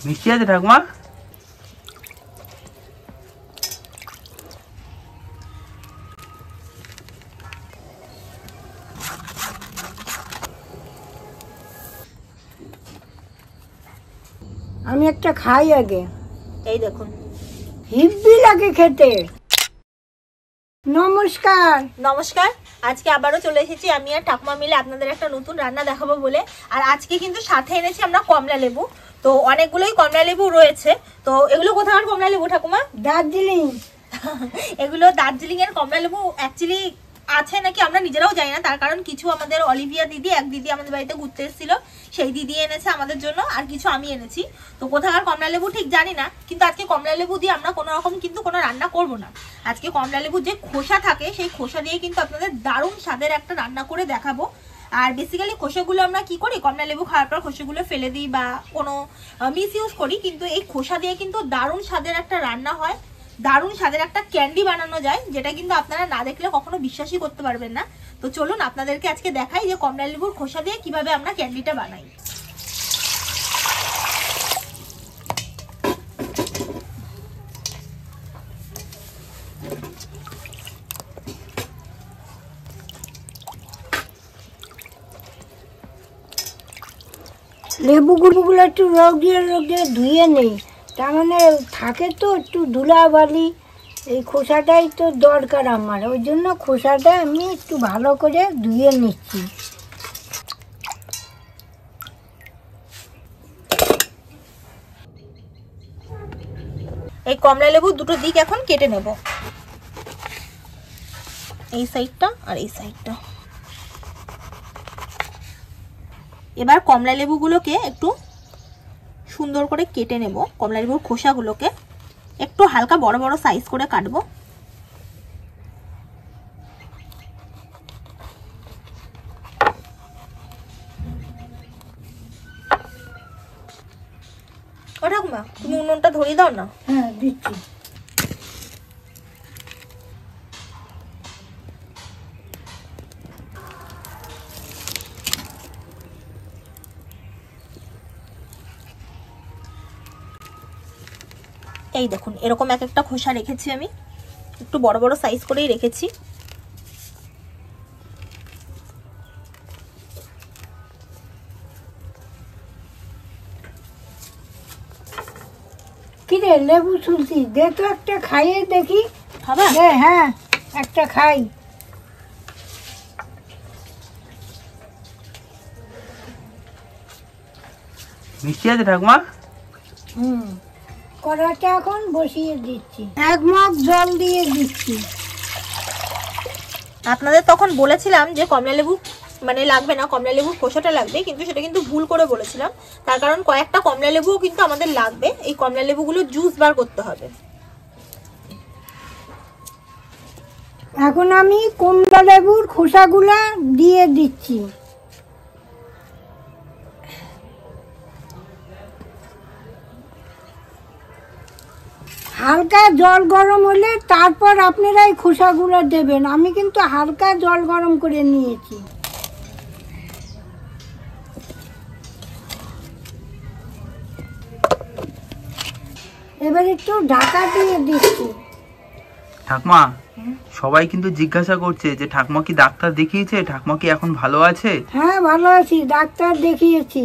মিষ্টি আছে ঠাকুমা? আমি একটা খাই আগে। এই দেখুন, হিব্বি লাগে খেতে। নমস্কার। নমস্কার। আজকে আবারও চলে এসেছি আমি আর ঠাকুমা মিলে আপনাদের একটা নতুন রান্না দেখাবো বলে। আর আজকে কিন্তু সাথে এনেছি আমরা কমলা লেবু। তো অনেকগুলোই কমলা লেবু রয়েছে। তো এগুলো কোথাকার কমলা লেবু ঠাকুমা? দার্জিলিং। এগুলো দার্জিলিং এর কমলা লেবু অ্যাকচুয়ালি আছে নাকি আমরা নিজেরাও জানি না, তার কারণ কিছু আমাদের অলিভিয়া দিদি, এক দিদি আমাদের বাড়িতে ঘুরতে এসেছিল, সেই দিদি এনেছে আমাদের জন্য, আর কিছু আমি এনেছি। তো কোথাকার কমলা লেবু ঠিক জানি না, কিন্তু আজকে কমলা লেবু দিয়ে আমরা কোনো রকম কিন্তু কোনো রান্না করব না। আজকে কমলা লেবুর যে খোসা থাকে সেই খোসা দিয়ে কিন্তু আপনাদের দারুণ স্বাদের একটা রান্না করে দেখাবো। আর বেসিক্যালি খোসাগুলো আমরা কি করি, কমলা লেবু খাওয়ার পর খোসাগুলো ফেলে দিই বা কোনো মিস ইউজ করি, কিন্তু এই খোসা দিয়ে কিন্তু দারুণ স্বাদের একটা রান্না হয়, দারুণ স্বাদের একটা ক্যান্ডি বানানো যায়, যেটা কিন্তু আপনারা না দেখলে কখনো বিশ্বাসই করতে পারবেন না। তো চলুন আপনাদেরকে আজকে দেখাই যে কমলা লেবুর খোসা দিয়ে কিভাবে আমরা ক্যান্ডিটা বানাই। লেবুগুলো একটু রোগ দিয়ে ধুয়ে নেই, তার মানে থাকে তো একটু ধুলাবালি, এই খোসাটাই তো দরকার আমার, ওই জন্য খোসাটা আমি একটু ভালো করে ধুয়ে নিচ্ছি। এই কমলা লেবু দুটো দিক এখন কেটে নেব, এই সাইডটা আর এই সাইডটা। এবার কমলা লেবুগুলোকে একটু সুন্দর করে কেটে নেব। কমলা লেবুর খোসাগুলোকে একটু হালকা বড় বড় সাইজ করে কাটবো। ও ঠাকুমা, তুমি উনুনটা ধরিয়ে দাও না। হ্যাঁ দিচ্ছি। এই দেখুন, এরকম এক একটা খোসা রেখেছি আমি, একটু বড় বড় সাইজ করেই রেখেছি। কিরে লেবু শুনছি, দে তো একটা খাইয়ে দেখি। হবে? হ্যাঁ একটা খাই। মিষ্টি আছে ঠাকুমা? কড়াটা এখন বসিয়ে দিচ্ছি, এক মগ জল দিয়ে দিচ্ছি। আপনাদের তখন বলেছিলাম যে কমলা লেবু মানে লাগবে না, কমলা লেবুর খোসাটা লাগবে, কিন্তু সেটা কিন্তু ভুল করে বলেছিলাম। তার কারণ কয়েকটা কমলা লেবুও কিন্তু আমাদের লাগবে। এই কমলা লেবুগুলো জুস বার করতে হবে। এখন আমি কমলা লেবুর খোসাগুলা দিয়ে দিচ্ছি। হালকা জল গরম হলে তারপর আপনারা এই খোসাগুলো দেবেন। আমি কিন্তু হালকা জল গরম করে নিয়েছি। এবার একটু ঢাকা দিয়ে দিচ্ছি। ঠাকুমা, সবাই কিন্তু জিজ্ঞাসা করছে যে ঠাকুমা কি ডাক্তার দেখিয়েছে, ঠাকুমা কি এখন ভালো আছে? হ্যাঁ ভালো আছি, ডাক্তার দেখিয়েছি।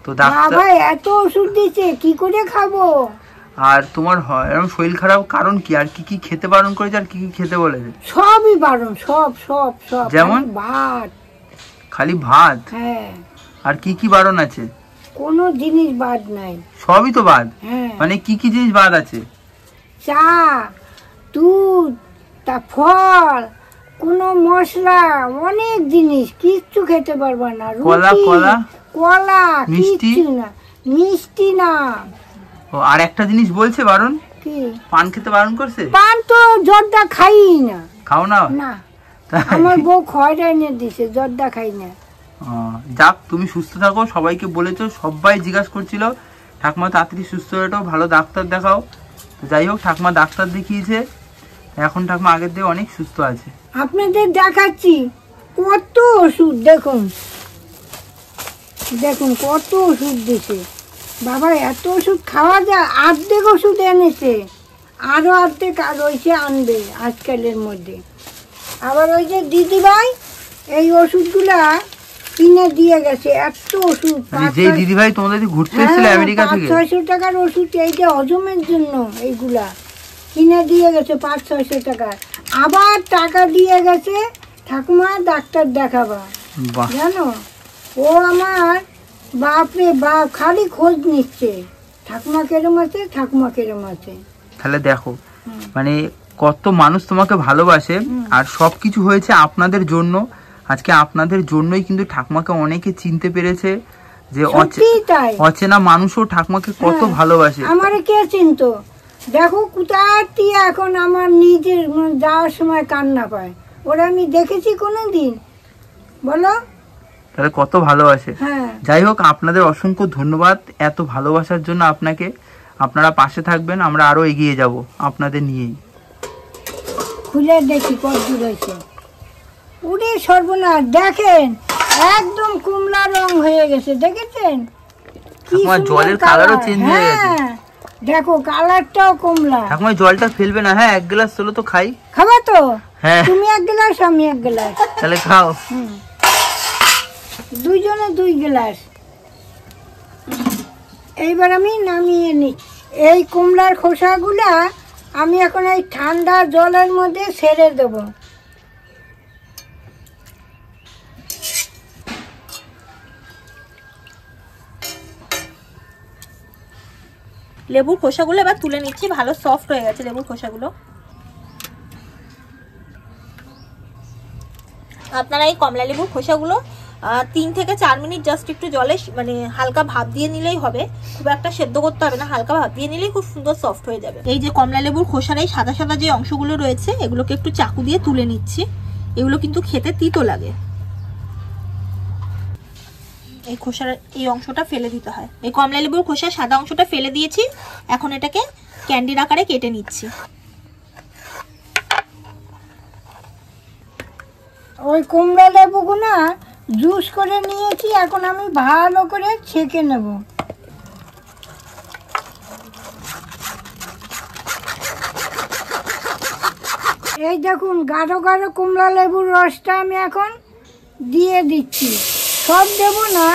তো ডাক্তার ভাই এত ওষুধ দিচ্ছে, কি করে খাবো? আর তোমার এরকম শরীর খারাপ কারণ কি, আর কি কি খেতে বারণ করেছে, আর কি কি খেতে বলেছে? সবই বারণ, সব সব সব। যেমন ভাত, খালি ভাত? হ্যাঁ। আর কি কি বারণ আছে? কোনো জিনিস বাদ নাই। সবই তো বাদ? হ্যাঁ। মানে কি কি জিনিস বাদ আছে? চা, দুধ, তা ফল, কোনো মশলা, অনেক জিনিস কিচ্ছু খেতে পারবা না। কলা? কলা? কলা মিষ্টি? কিচ্ছু না, মিষ্টি না। ও, আর একটা জিনিস বলছে বারণ, কি? পান খেতে বারণ করছে? পান তো জর্দা খাই না। খাও না? না, আমার বউ খয়রা এনে দিছে, জর্দা খাই না। যাক, তুমি সুস্থ থাকো, সবাইকে বলেছো, সবাই জিজ্ঞাসা করছিল ঠাকুমা তাড়াতাড়ি সুস্থ হয়ে যাও, ভালো ডাক্তার দেখাও। তো যাই হোক, ঠাকুমা ডাক্তার দেখিয়েছে, এখন ঠাকুমা আগের থেকে অনেক সুস্থ আছে। আপনাদের দেখাচ্ছি কত ওষুধ, দেখুন দেখুন কত ওষুধ দিছে। বাবা এত ওষুধ খাওয়া যায়, অর্ধেক ওষুধ এনেছে, আরও অর্ধেক আর রয়েছে আনবে আজকালের মধ্যে। আবার ওই যে দিদিভাই এই ওষুধগুলা কিনে দিয়ে গেছে, এত ওষুধ। যে দিদিভাই তোমাদের ঘুরতে এসেছিল আমেরিকা থেকে, 500-600 টাকার ওষুধ এই যে হজমের জন্য এইগুলা কিনে দিয়ে গেছে 500-600 টাকা। আবার টাকা দিয়ে গেছে ঠাকুমা ডাক্তার দেখাবা, জানো। ও আমার বাপরে বাপ খালি খোঁজ নিচ্ছে, ঠাকুমা কেরম আছে, ঠাকুমা কেরম আছে। তাহলে দেখো মানে কত মানুষ তোমাকে ভালোবাসে, আর সবকিছু হয়েছে আপনাদের জন্য। আজকে আপনাদের জন্যই কিন্তু ঠাকুমাকে অনেকে চিনতে পেরেছে, যে অচেনা মানুষও ঠাকুমাকে কত ভালোবাসে। আমার কে চিনতো, দেখো কোথায় এখন আমার নিজের যাওয়ার সময় কান্না পায়, ওরা আমি দেখেছি কোনোদিন, বলো? তাহলে কত ভালোবাসে। যাই হোক, আপনাদের অসংখ্য ধন্যবাদ এত ভালোবাসার জন্য আপনাকে। আপনারা পাশে থাকবেন, আমরা আরো এগিয়ে যাব আপনাদের নিয়েই। খুলে দেখি কত দূর হয়েছে। উড়ে সর্বনাশ, দেখেন একদম কমলা রং হয়ে গেছে, দেখেছেন? জলের কালারও চেঞ্জ হয়ে গেছে, দেখো কালারটাও কমলা। ঠাকুমা জলটা ফেলবে না? হ্যাঁ, 1 গ্লাস চলো তো খাই। খাবা তো? হ্যাঁ, তুমি 1 গ্লাস, আমি 1 গ্লাস। তাহলে খাও। দুইজনে 2 গ্লাস। এইবার আমি নামিয়ে নি। এই কমলার খোসাগুলা আমি এখন এই ঠান্ডা জলের মধ্যে ছেড়ে দেব। লেবুর খোসাগুলো এবার তুলে নিচ্ছি, ভালো সফট হয়ে গেছে লেবুর খোসাগুলো। আপনারা এই কমলা লেবুর খোসাগুলো 3 থেকে 4 মিনিট জাস্ট একটু জলে মানে হালকা ভাপ দিয়ে নিলেই হবে, খুব একটা সেদ্ধ করতে হবে না, হালকা ভাপ দিয়ে নিলেই খুব সুন্দর সফট হয়ে যাবে। এই যে কমলা লেবুর খোসার এই সাদা সাদা যে অংশগুলো রয়েছে, এগুলোকে একটু চাকু দিয়ে তুলে নিচ্ছি। এগুলো কিন্তু খেতে তিতো লাগে, এই খোসার এই অংশটা ফেলে দিতে হয়। এই কমলা লেবুর খোসার সাদা অংশটা ফেলে দিয়েছি, এখন এটাকে ক্যান্ডির আকারে কেটে নিচ্ছি। ওই কমলা লেবুগুলো জুস করে নিয়েছি, এখন আমি ভালো করে ছেঁকে নেব। এই দেখুন গাঢ় গাঢ় কমলা লেবুর রসটা আমি এখন দিয়ে দিচ্ছি, সব দেব না।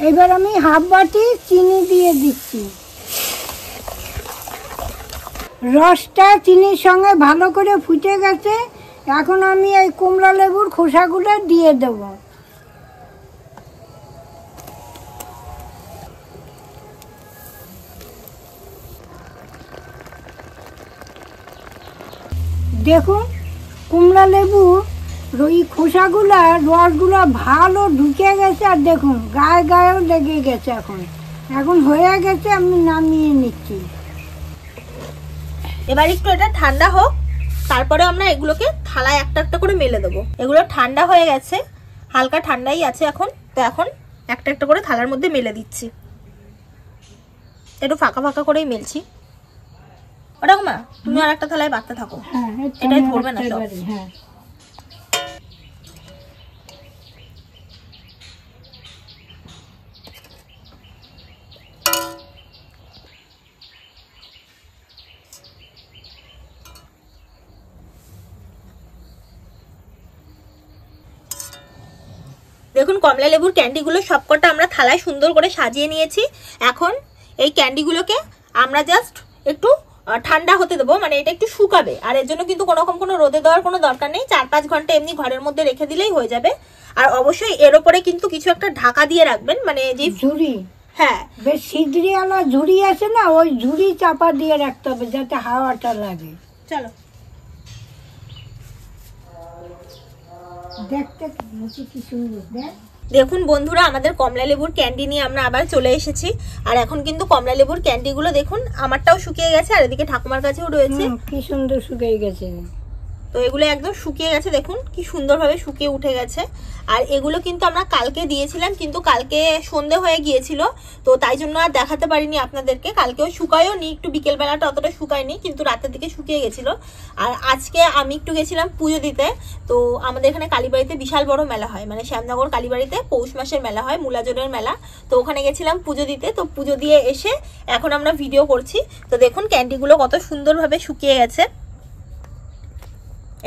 এবার আমি হাফ বাটি চিনি দিয়ে দিচ্ছি। রসটা চিনির সঙ্গে ভালো করে ফুটে গেছে, এখন আমি এই কমলা লেবুর খোসাগুলো দিয়ে দেব। দেখুন কমলা লেবু এই খোসাগুলা রসগুলো ভালো ঢুকে গেছে, আর দেখুন গায়ে গায়েও লেগে গেছে। এখন হয়ে গেছে, আমি নামিয়ে নিচ্ছি। এবার একটু এটা ঠান্ডা হোক, তারপরে আমরা এগুলোকে থালায় একটা একটা করে মেলে দেবো। এগুলো ঠান্ডা হয়ে গেছে, হালকা ঠান্ডাই আছে এখন, তো এখন একটা একটা করে থালার মধ্যে মেলে দিচ্ছি। একটু ফাঁকা ফাঁকা করেই মেলছি। ওটা মা তুমি আর একটা থালায় বাড়তে থাকো, এটাই ধরবে না সব। দেখুন কমলা লেবুর ক্যান্ডিগুলো সবকটা আমরা থালায় সুন্দর করে সাজিয়ে নিয়েছি। এখন এই ক্যান্ডিগুলোকে আমরা জাস্ট একটু ঠান্ডা হতে দেবো, মানে এটা একটু শুকাবে। আর এর জন্য কিন্তু কোনো রোদে দেওয়ার কোনো দরকার নেই, 4-5 ঘন্টা এমনি ঘরের মধ্যে রেখে দিলেই হয়ে যাবে। আর অবশ্যই এর ওপরে কিন্তু কিছু একটা ঢাকা দিয়ে রাখবেন, মানে যে ঝুড়ি, হ্যাঁ বেশ সিদ্রিওয়ালা ঝুড়ি আছে না, ওই ঝুড়ি চাপা দিয়ে রাখতে হবে যাতে হাওয়াটা লাগে। চলো দেখতে কি সুন্দর। দেখুন বন্ধুরা, আমাদের কমলা লেবুর ক্যান্ডি নিয়ে আমরা আবার চলে এসেছি। আর এখন কিন্তু কমলা লেবুর ক্যান্ডিগুলো দেখুন আমারটাও শুকিয়ে গেছে, আর এদিকে ঠাকুমার কাছেও রয়েছে। কি সুন্দর শুকিয়ে গেছে। তো এগুলো একদম শুকিয়ে গেছে, দেখুন কি সুন্দরভাবে শুকিয়ে উঠে গেছে। আর এগুলো কিন্তু আমরা কালকে দিয়েছিলাম, কিন্তু কালকে সন্ধে হয়ে গিয়েছিল, তো তাই জন্য আর দেখাতে পারিনি আপনাদেরকে। কালকেও শুকায়ও নি, একটু বিকেলবেলাটা অতটা শুকায়নি, কিন্তু রাতের দিকে শুকিয়ে গেছিলো। আর আজকে আমি একটু গেছিলাম পুজো দিতে। তো আমাদের এখানে কালীবাড়িতে বিশাল বড় মেলা হয়, মানে শ্যামনগর কালীবাড়িতে পৌষ মাসের মেলা হয়, মূলাজোড়ের মেলা। তো ওখানে গেছিলাম পুজো দিতে। তো পুজো দিয়ে এসে এখন আমরা ভিডিও করছি। তো দেখুন ক্যান্ডিগুলো কত সুন্দরভাবে শুকিয়ে গেছে,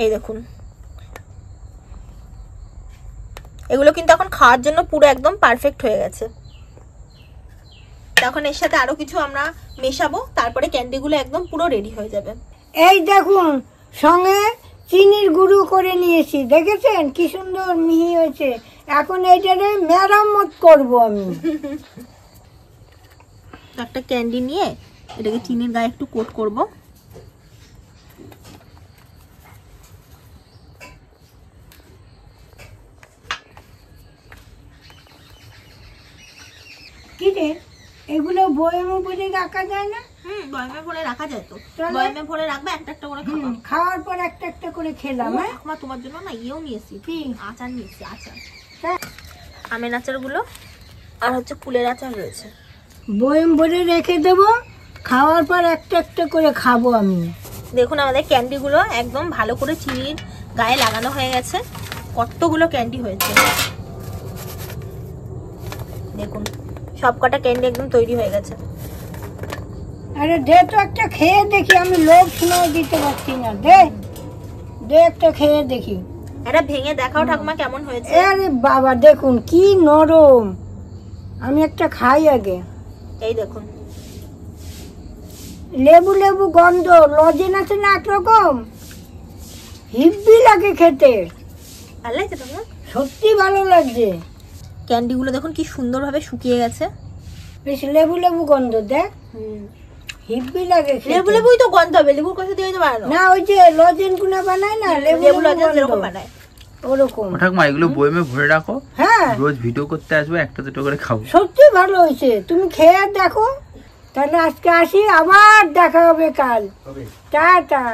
এই দেখুন। এগুলো কিন্তু এখন খাওয়ার জন্য পুরো একদম পারফেক্ট হয়ে গেছে। তখন এর সাথে আরো কিছু আমরা মেশাবো, তারপরে ক্যান্ডিগুলো একদম পুরো রেডি হয়ে যাবে। এই দেখুন সঙ্গে চিনির গুঁড়ো করে নিয়েছি, দেখেছেন কি সুন্দর মিহি হয়েছে। এখন এইটারে মেরামত করব আমি। একটা ক্যান্ডি নিয়ে এটাকে চিনির গায়ে একটু কোট করব। কি রে, এগুলো বয়মে করে রাখা যায় না? বয়ামে ভরে রাখা যায় তো, তাহলে? বয়ামে ভরে রাখবে, একটা একটা করে খাবা। খাওয়ার পর একটা একটা করে খেলাম। হ্যাঁ মা তোমার জন্য না ইয়েও নিয়েছি, কি? আচার নিয়েছি, আচার, হ্যাঁ। আমের আচারগুলো আর হচ্ছে কুলের আচার রয়েছে। বয়ম ভরে রেখে দেবো, খাওয়ার পর একটা একটা করে খাবো আমি। দেখুন আমাদের ক্যান্ডিগুলো একদম ভালো করে চিনির গায়ে লাগানো হয়ে গেছে। কতগুলো ক্যান্ডি হয়েছে দেখুন, সব কটা ক্যান্ডি একদম তৈরি হয়ে গেছে। আরে দে তো একটা খেয়ে দেখি, আমি লোভ শুনে দিতে পারছি না। দে দে একটা খেয়ে দেখি। এটা ভেঙে দেখাও ঠাকুমা কেমন হয়েছে। আরে বাবা দেখুন কি নরম, আমি একটা খাই আগে। এই দেখুন লেবু লেবু গন্ধ, লজেন আছে না একরকম, হিব্বি লাগে খেতে, ভালো লাগছে ঠাকুমা? সত্যি ভালো লাগছে। ক্যান্ডিগুলো দেখুন কি সুন্দরভাবে শুকিয়ে গেছে। বেশ লেবু লেবু গন্ধ, দেখ হিব্বি লাগে খেতে। লেবু লেবুই তো গন্ধ হবে, লেবুর কষা দিয়ে দিতে পারো না, ওই যে লজেন গুনা বানায় না, লেবু লেবু লেবু লজেন্স গন্ধ, যেরকম বানায় ওরকম। ঠাকুমা এগুলো বয়মে ভরে রাখো, হ্যাঁ রোজ ভিডিও করতে আসবে, একটা দুটো করে খাবো। সত্যি ভালো হয়েছে, তুমি খেয়ে দেখো। তাহলে আজকে আসি, আবার দেখা হবে কাল। টাটা।